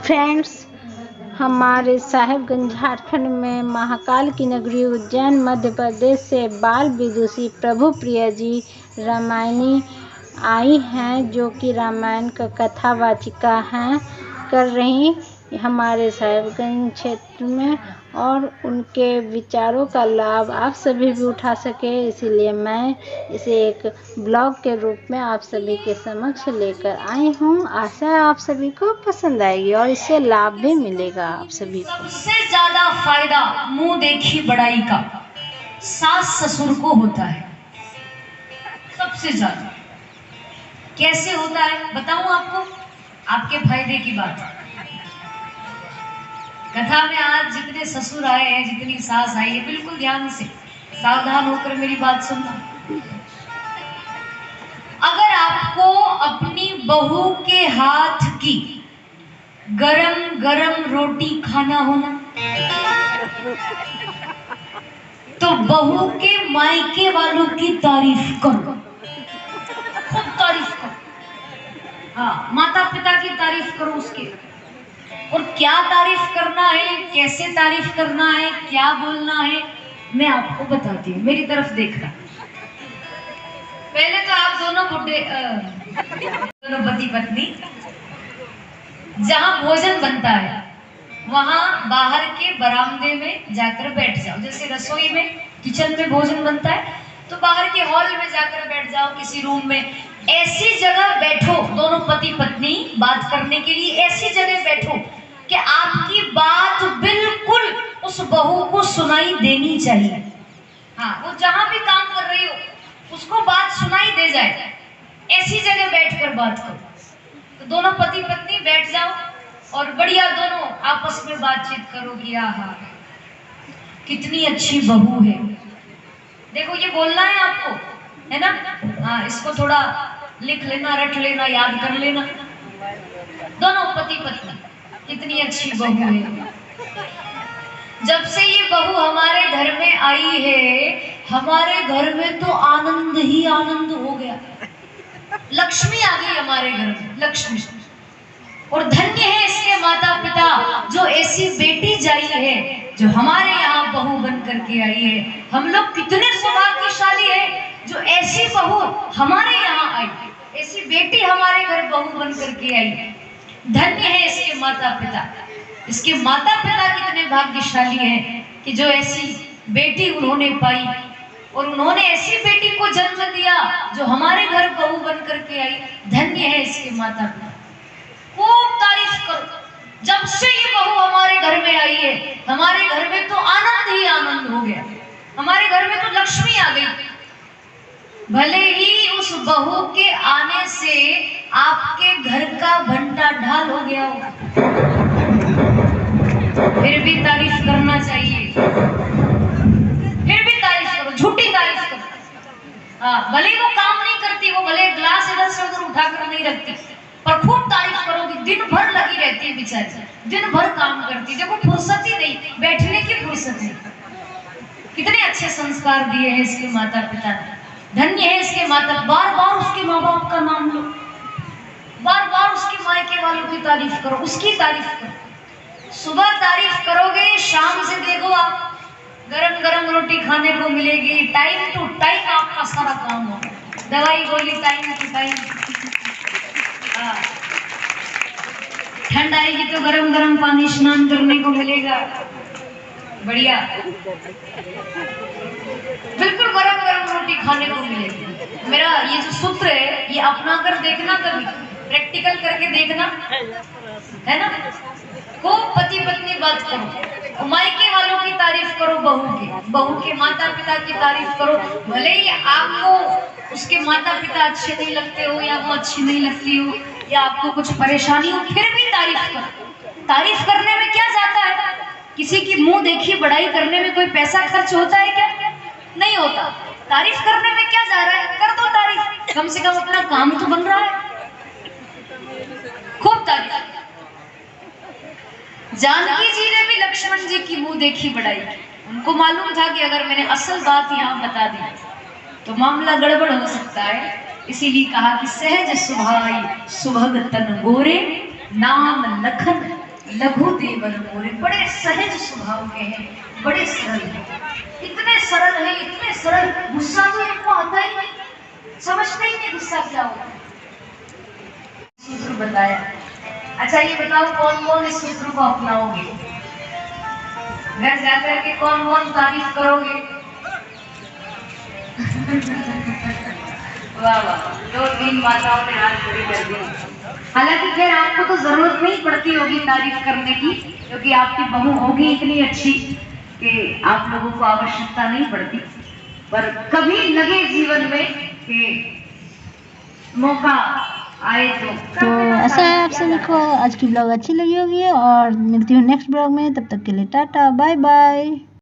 Friends, हमारे साहेबगंज झारखंड में महाकाल की नगरी उज्जैन मध्य प्रदेश से बाल विदुषी प्रभु प्रिया जी रामायणी आई हैं, जो कि रामायण का कथावाचिका हैं कर रही हमारे साहेबगंज क्षेत्र में, और उनके विचारों का लाभ आप सभी भी उठा सके, इसीलिए मैं इसे एक ब्लॉग के रूप में आप सभी के समक्ष लेकर आई हूँ। आशा है आप सभी को पसंद आएगी और इससे लाभ भी मिलेगा आप सभी को। सबसे ज्यादा फायदा मुंह देखी बड़ाई का सास ससुर को होता है। सबसे ज्यादा कैसे होता है बताऊं आपको, आपके फायदे की बात। कथा में आज जितने ससुर आए हैं, जितनी सास आई है, बिल्कुल ध्यान से सावधान होकर मेरी बात सुनना। अगर आपको अपनी बहू के हाथ की गरम गरम रोटी खाना हो ना, तो बहू के मायके वालों की तारीफ करो, खूब तारीफ करो। हाँ, माता पिता की तारीफ करो उसके। और क्या तारीफ करना है, कैसे तारीफ करना है, क्या बोलना है, मैं आपको बताती हूँ। मेरी तरफ देखना। पहले तो आप दोनों बुढ़े दोनों पति पत्नी जहां भोजन बनता है वहां बाहर के बरामदे में जाकर बैठ जाओ। जैसे रसोई में, किचन में भोजन बनता है तो बाहर के हॉल में जाकर बैठ जाओ, किसी रूम में। ऐसी जगह बैठो, दोनों पति पत्नी बात करने के लिए ऐसी जगह बैठो कि आपकी बात बिल्कुल उस बहू को सुनाई देनी चाहिए। हाँ, वो जहां भी काम कर रही हो उसको बात सुनाई दे जाए। ऐसी जगह बैठकर बात करो। तो दोनों पति पत्नी बैठ जाओ और बढ़िया दोनों आपस में बातचीत करो कि आहा कितनी अच्छी बहू है। देखो, ये बोलना है आपको, है ना? हाँ, इसको थोड़ा लिख लेना, रट लेना, याद कर लेना। दोनों पति पत्नी, कितनी अच्छी बहू है। जब से ये बहू हमारे घर में आई है, हमारे घर में तो आनंद ही आनंद हो गया। लक्ष्मी आ गई हमारे घर में, लक्ष्मी। और धन्य है इसके माता पिता जो ऐसी बेटी जाई है, जो हमारे यहाँ बहू बन करके आई है। हम लोग कितने सौभाग्यशाली हैं जो ऐसी बहू हमारे यहाँ आई, ऐसी बेटी हमारे घर बहू बन करके आई। धन्य है इसके माता पिता। इसके माता पिता कितने भाग्यशाली हैं कि जो ऐसी बेटी उन्होंने पाई, और उन्होंने ऐसी बेटी को जन्म दिया जो हमारे घर बहू बन करके आई। धन्य है इसके माता पिता। खूब तारीफ करो। जब से ये बहू हमारे घर में आई है, हमारे घर में तो आनंद ही आनंद हो गया। हमारे घर में तो लक्ष्मी आ गई। भले ही उस बहू के आने से आपके घर का घंटा ढाल हो गया हो, फिर भी तारीफ करना चाहिए। फिर भी तारीफ करो, झूठी तारीफ करो। हाँ, भले वो काम नहीं करती, वो भले ग्लास इधर से उधर उठाकर नहीं रखती, पर खूब तारीफ करो कि दिन भर लगी रहती है बेचारी, दिन भर काम करती। देखो, फुर्सत ही नहीं, बैठने की फुर्सत नहीं। कितने अच्छे संस्कार दिए हैं इसके माता पिता ने। धन्य है इसके माता। बार बार उसके माँ बाप का नाम लो, बार बार उसके मायके वालों की तारीफ करो, उसकी तारीफ करो। सुबह तारीफ करोगे, शाम से देखो आप गरम गरम रोटी खाने को मिलेगी। टाइम टू टाइम आपका सारा काम होगा। दवाई गोली टाइम टू टाइम। ठंड आएगी तो गरम गरम पानी स्नान करने को मिलेगा। बढ़िया, बिल्कुल गरम गरम रोटी खाने को मिलेगी। मेरा ये जो सूत्र है, ये अपना कर देखना, कभी प्रैक्टिकल करके देखना, है ना? खूब पति पत्नी बात करो, मायके वालों की तारीफ करो, बहू के माता पिता की तारीफ करो। भले ही आपको उसके माता पिता अच्छे नहीं लगते हो, या वो अच्छी नहीं लगती हो, या आपको कुछ परेशानी हो, फिर भी तारीफ करो। तारीफ करने में क्या जाता है? किसी की मुंह देखी बड़ाई करने में कोई पैसा खर्च होता है क्या? नहीं होता। तारीफ करने में क्या जा रहा है? कर दो तारीफ, कम से कम अपना काम तो बन रहा है। खूब तारीफ। जानकी जी ने भी लक्ष्मण जी की मुंह देखी बड़ाई की। उनको मालूम था कि अगर मैंने असल बात यहाँ बता दी तो मामला गड़बड़ हो सकता है, इसीलिए कहा कि सहज सुभाई सुभग तन गोरे, नाम लखन लघु देवन मोरे। बड़े सहज स्वभाव के हैं, बड़े सरल हैं, इतने सरल है, इतने सरल, गुस्सा तो इनको आता ही नहीं, समझते ही नहीं गुस्सा क्या होता है। सूत्र बताया। अच्छा ये बताओ कौन कौन इस सूत्र को अपनाओगे? घर जाकर के कौन कौन तारीफ करोगे? वाह वाह, 2-3 माताओं ने हाथ खड़ी कर दी। हालांकि खैर आपको तो जरूरत नहीं पड़ती होगी तारीफ करने की, क्योंकि आपकी बहू होगी इतनी अच्छी कि आप लोगों को आवश्यकता नहीं पड़ती। पर कभी लगे जीवन में कि मौका आए तो ऐसा है आप सभी को आज की ब्लॉग अच्छी लगी होगी और मिलती हूँ नेक्स्ट ब्लॉग में। तब तक के लिए टाटा बाय बाय।